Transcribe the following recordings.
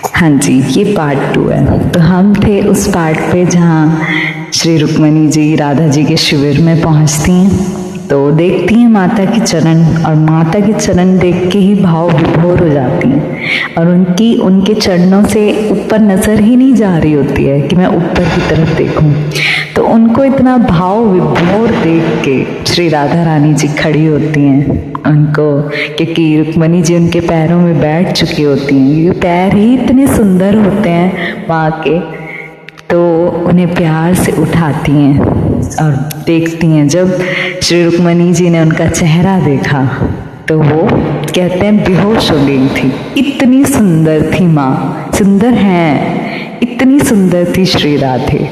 हाँ जी, ये पार्ट 2 है। तो हम थे उस पार्ट पे जहाँ श्री रुक्मणी जी राधा जी के शिविर में पहुँचती हैं, तो देखती हैं माता के चरण, और माता के चरण देख के ही भाव विभोर हो जाती हैं, और उनके चरणों से ऊपर नजर ही नहीं जा रही होती है कि मैं ऊपर की तरफ देखूं। तो उनको इतना भाव विभोर देख के श्री राधा रानी जी खड़ी होती हैं उनको, क्योंकि रुक्मणी जी उनके पैरों में बैठ चुकी होती हैं। ये पैर ही इतने सुंदर होते हैं माँ के, तो उन्हें प्यार से उठाती हैं और देखती हैं। जब श्री रुक्मणी जी ने उनका चेहरा देखा तो वो कहते हैं बेहोश हो गई थी। इतनी सुंदर थी माँ, सुंदर हैं, इतनी सुंदर थी श्री राधे।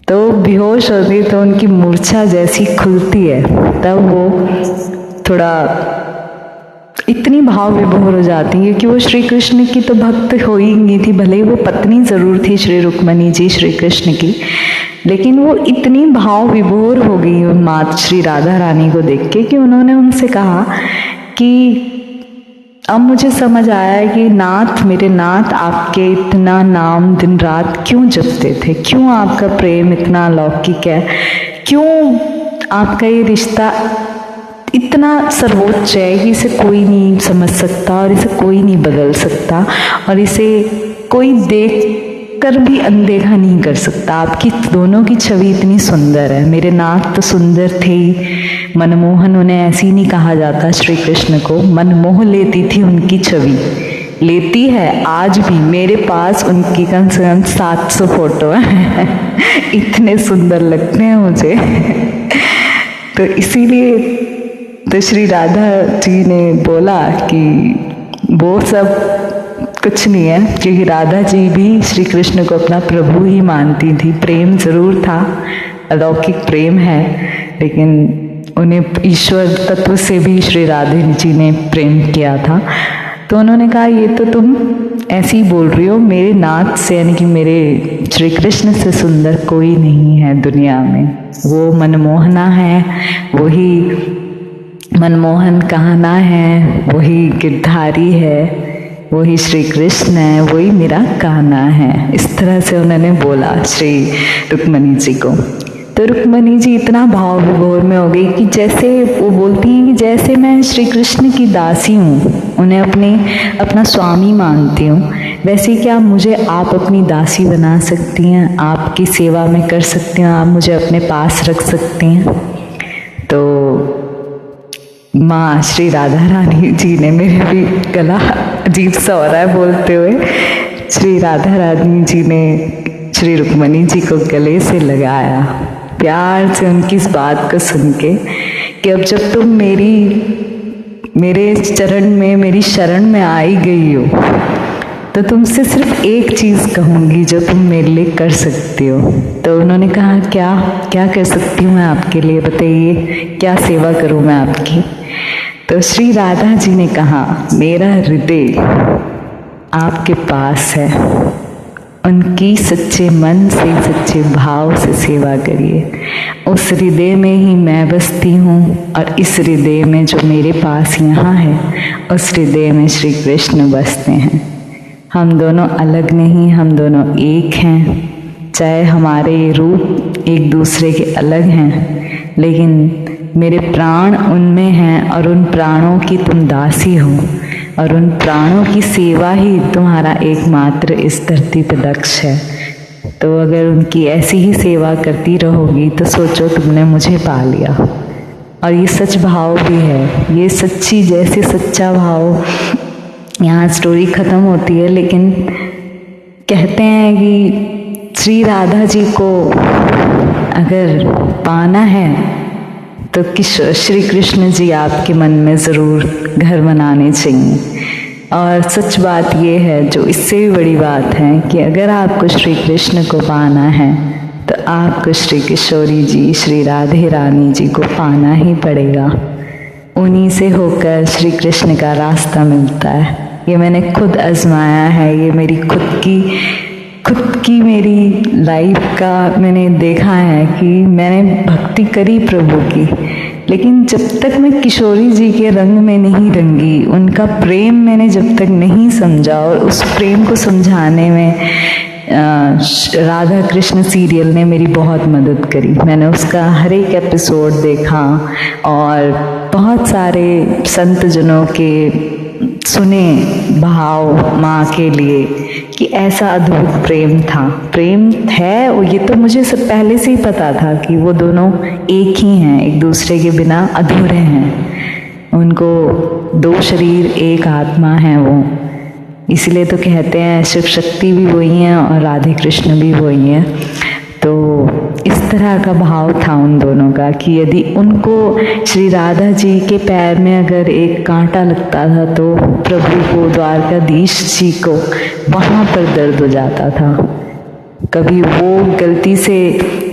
तो बेहोश होती तो उनकी मूर्छा जैसी खुलती है, तब वो थोड़ा इतनी भाव विभोर हो जाती है कि वो श्री कृष्ण की तो भक्त हो ही नहीं थी, भले ही वो पत्नी जरूर थी श्री रुक्मणी जी श्री कृष्ण की, लेकिन वो इतनी भाव विभोर हो गई माँ श्री राधा रानी को देख के कि उन्होंने उनसे कहा कि अब मुझे समझ आया है कि नाथ, मेरे नाथ, आपके इतना नाम दिन रात क्यों जपते थे, क्यों आपका प्रेम इतना अलौकिक है, क्यों आपका ये रिश्ता इतना सर्वोच्च है कि इसे कोई नहीं समझ सकता और इसे कोई नहीं बदल सकता और इसे कोई देख कर भी अनदेखा नहीं कर सकता। आपकी दोनों की छवि इतनी सुंदर है। मेरे नाथ तो सुंदर थे ही, मनमोहन, उन्हें ऐसे ही नहीं कहा जाता श्री कृष्ण को, मनमोह लेती थी उनकी छवि, लेती है आज भी। मेरे पास उनकी कम से कम 700 फोटो है इतने सुंदर लगते हैं मुझे तो इसीलिए तो श्री राधा जी ने बोला कि वो सब कुछ नहीं है, क्योंकि राधा जी भी श्री कृष्ण को अपना प्रभु ही मानती थी। प्रेम जरूर था, अलौकिक प्रेम है, लेकिन उन्हें ईश्वर तत्व से भी श्री राधे जी ने प्रेम किया था। तो उन्होंने कहा ये तो तुम ऐसे ही बोल रही हो, मेरे नाथ से यानी कि मेरे श्री कृष्ण से सुंदर कोई नहीं है दुनिया में। वो मनमोहना है, वही मनमोहन कहना है, वही गिरधारी है, वही श्री कृष्ण है, वही मेरा कहना है। इस तरह से उन्होंने बोला श्री रुक्मणी जी को। तो रुक्मणी जी इतना भाव विभोर में हो गई कि जैसे वो बोलती हैं कि जैसे मैं श्री कृष्ण की दासी हूँ, उन्हें अपना स्वामी मानती हूँ, वैसे क्या मुझे आप अपनी दासी बना सकती हैं, आपकी सेवा में कर सकती हैं, आप मुझे अपने पास रख सकती हैं। तो माँ श्री राधा रानी जी ने, मेरे भी गला अजीब सा हो रहा है बोलते हुए, श्री राधा रानी जी ने श्री रुक्मणी जी को गले से लगाया प्यार से उनकी इस बात को सुन के कि अब जब तुम मेरे चरण में, मेरी शरण में आई गई हो, तो तुमसे सिर्फ एक चीज़ कहूँगी जो तुम मेरे लिए कर सकती हो। तो उन्होंने कहा क्या कर सकती हूँ मैं आपके लिए, बताइए क्या सेवा करूँ मैं आपकी। तो श्री राधा जी ने कहा मेरा हृदय आपके पास है, उनकी सच्चे मन से, सच्चे भाव से सेवा करिए। उस हृदय में ही मैं बसती हूँ, और इस हृदय में जो मेरे पास यहाँ है, उस हृदय में श्री कृष्ण बसते हैं। हम दोनों अलग नहीं, हम दोनों एक हैं। चाहे हमारे रूप एक दूसरे के अलग हैं, लेकिन मेरे प्राण उनमें हैं, और उन प्राणों की तुम दासी हो, और उन प्राणों की सेवा ही तुम्हारा एकमात्र इस धरती पर लक्ष्य है। तो अगर उनकी ऐसी ही सेवा करती रहोगी तो सोचो तुमने मुझे पा लिया। और ये सच भाव भी है, ये सच्ची, जैसे सच्चा भाव। यहाँ स्टोरी ख़त्म होती है, लेकिन कहते हैं कि श्री राधा जी को अगर पाना है तो श्री कृष्ण जी आपके मन में ज़रूर घर बनाने चाहिए। और सच बात ये है, जो इससे भी बड़ी बात है, कि अगर आपको श्री कृष्ण को पाना है तो आपको श्री किशोरी जी, श्री राधे रानी जी को पाना ही पड़ेगा। उन्हीं से होकर श्री कृष्ण का रास्ता मिलता है। ये मैंने खुद आजमाया है, ये मेरी खुद की मेरी लाइफ का मैंने देखा है कि मैंने भक्ति करी प्रभु की, लेकिन जब तक मैं किशोरी जी के रंग में नहीं रंगी, उनका प्रेम मैंने जब तक नहीं समझा, और उस प्रेम को समझाने में राधा कृष्ण सीरियल ने मेरी बहुत मदद करी। मैंने उसका हर एक एपिसोड देखा और बहुत सारे संत जनों के सुने भाव माँ के लिए कि ऐसा अद्भुत प्रेम था, प्रेम है। और ये तो मुझे सब पहले से ही पता था कि वो दोनों एक ही हैं, एक दूसरे के बिना अधूरे हैं। उनको दो शरीर एक आत्मा है वो, इसलिए तो कहते हैं शिव शक्ति भी वही हैं और राधे कृष्ण भी वही हैं। तो इस तरह का भाव था उन दोनों का कि यदि उनको श्री राधा जी के पैर में अगर एक कांटा लगता था तो प्रभु को, द्वारकाधीश जी को वहाँ पर दर्द हो जाता था। कभी वो गलती से,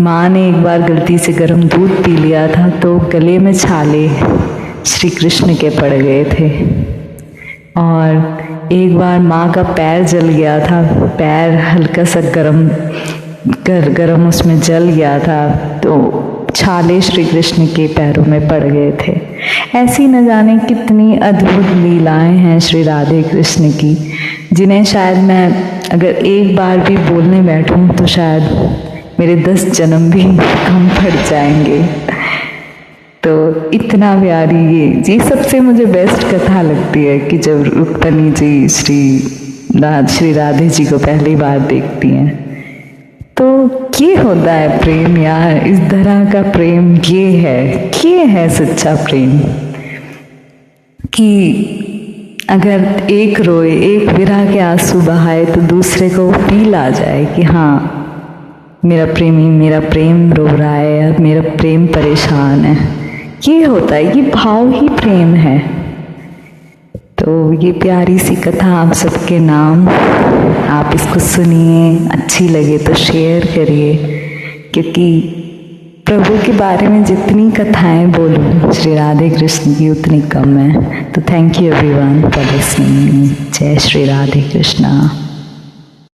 माँ ने एक बार गलती से गर्म दूध पी लिया था तो गले में छाले श्री कृष्ण के पड़ गए थे। और एक बार माँ का पैर जल गया था, पैर हल्का सा गरम उसमें जल गया था तो छाले श्री कृष्ण के पैरों में पड़ गए थे। ऐसी न जाने कितनी अद्भुत लीलाएं हैं श्री राधे कृष्ण की, जिन्हें शायद मैं अगर एक बार भी बोलने बैठूं तो शायद मेरे 10 जन्म भी कम पड़ जाएंगे। तो इतना प्यारी ये सबसे मुझे बेस्ट कथा लगती है कि जब रुक्मणी जी श्री राधे जी को पहली बार देखती हैं। तो ये होता है प्रेम यार, इस तरह का प्रेम ये है सच्चा प्रेम, कि अगर एक रोए, एक विरह के आंसू बहाए तो दूसरे को फील आ जाए कि हाँ मेरा प्रेमी, मेरा प्रेम रो रहा है या मेरा प्रेम परेशान है। ये होता है, ये भाव ही प्रेम है। तो ये प्यारी सी कथा आप सबके नाम, आप इसको सुनिए, अच्छी लगे तो शेयर करिए, क्योंकि प्रभु के बारे में जितनी कथाएं बोलूं श्री राधे कृष्ण की उतनी कम है। तो thank you everyone for listening. जय श्री राधे कृष्णा।